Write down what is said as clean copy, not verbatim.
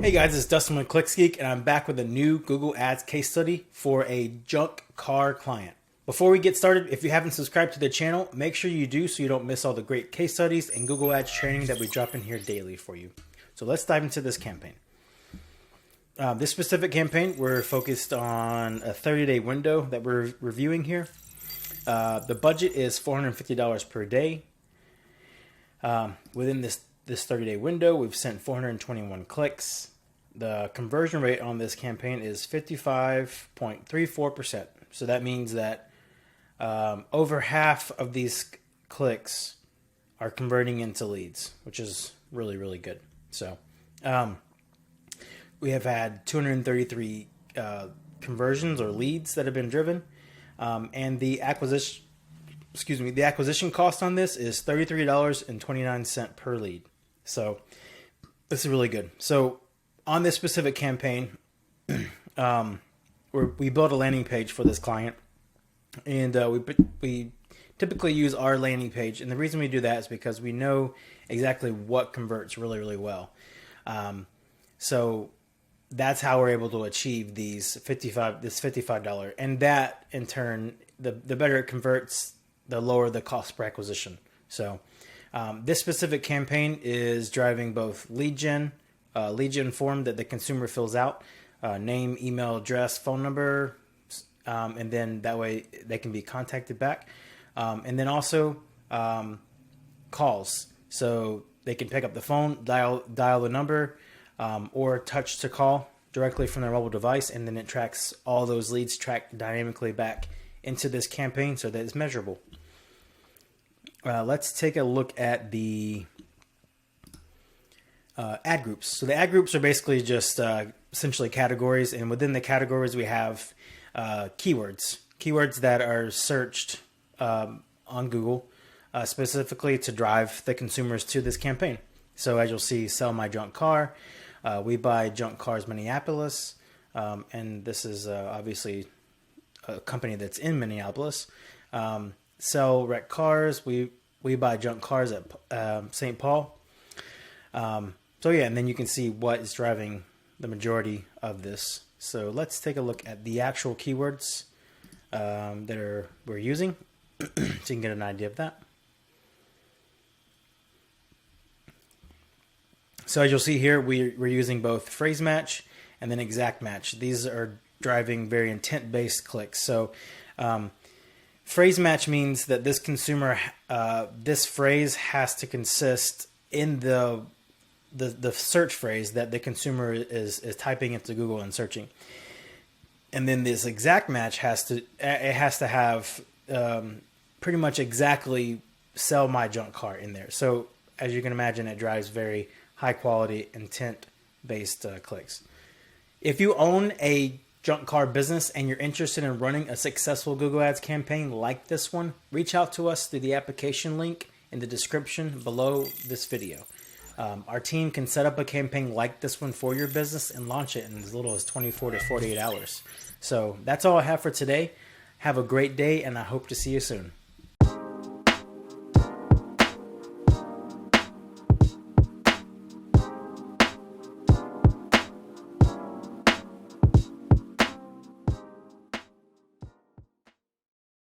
Hey guys, it's Dustin with ClicksGeek, and I'm back with a new Google Ads case study for a junk car client. Before we get started, if you haven't subscribed to the channel, make sure you do so you don't miss all the great case studies and Google Ads training that we drop in here daily for you. So let's dive into this campaign. This specific campaign, we're focused on a 30-day window that we're reviewing here. The budget is $450 per day. Within this 30-day window, we've sent 421 clicks. The conversion rate on this campaign is 55.34%. So that means that over half of these clicks are converting into leads, which is really, really good. So we have had 233 conversions or leads that have been driven, and the acquisition cost on this is $33.29 per lead. So this is really good. So on this specific campaign, we built a landing page for this client, and we typically use our landing page. And the reason we do that is because we know exactly what converts really, really well. So that's how we're able to achieve this $55. And that in turn, the better it converts, the lower the cost per acquisition. So this specific campaign is driving both lead gen form that the consumer fills out, name, email, address, phone number, and then that way they can be contacted back. And then also calls, so they can pick up the phone, dial the number, or touch to call directly from their mobile device, and then it tracks all those leads tracked dynamically back into this campaign so that it's measurable. Let's take a look at the ad groups. So the ad groups are basically just essentially categories, and within the categories we have keywords that are searched on Google specifically to drive the consumers to this campaign. So as you'll see, sell my junk car, we buy junk cars Minneapolis, and this is obviously a company that's in Minneapolis. Sell wrecked cars, we buy junk cars at St. Paul. So yeah, and then you can see what is driving the majority of this. So let's take a look at the actual keywords that we're using so you can get an idea of that. So as you'll see here, we're using both phrase match and then exact match. These are driving very intent-based clicks. So phrase match means that this consumer, this phrase has to consist in the search phrase that the consumer is typing into Google and searching. And then this exact match has to have pretty much exactly sell my junk car in there. So as you can imagine, it drives very high quality intent-based clicks. If you own a junk car business and you're interested in running a successful Google Ads campaign like this one, reach out to us through the application link in the description below this video. Our team can set up a campaign like this one for your business and launch it in as little as 24 to 48 hours. So that's all I have for today. Have a great day, and I hope to see you soon.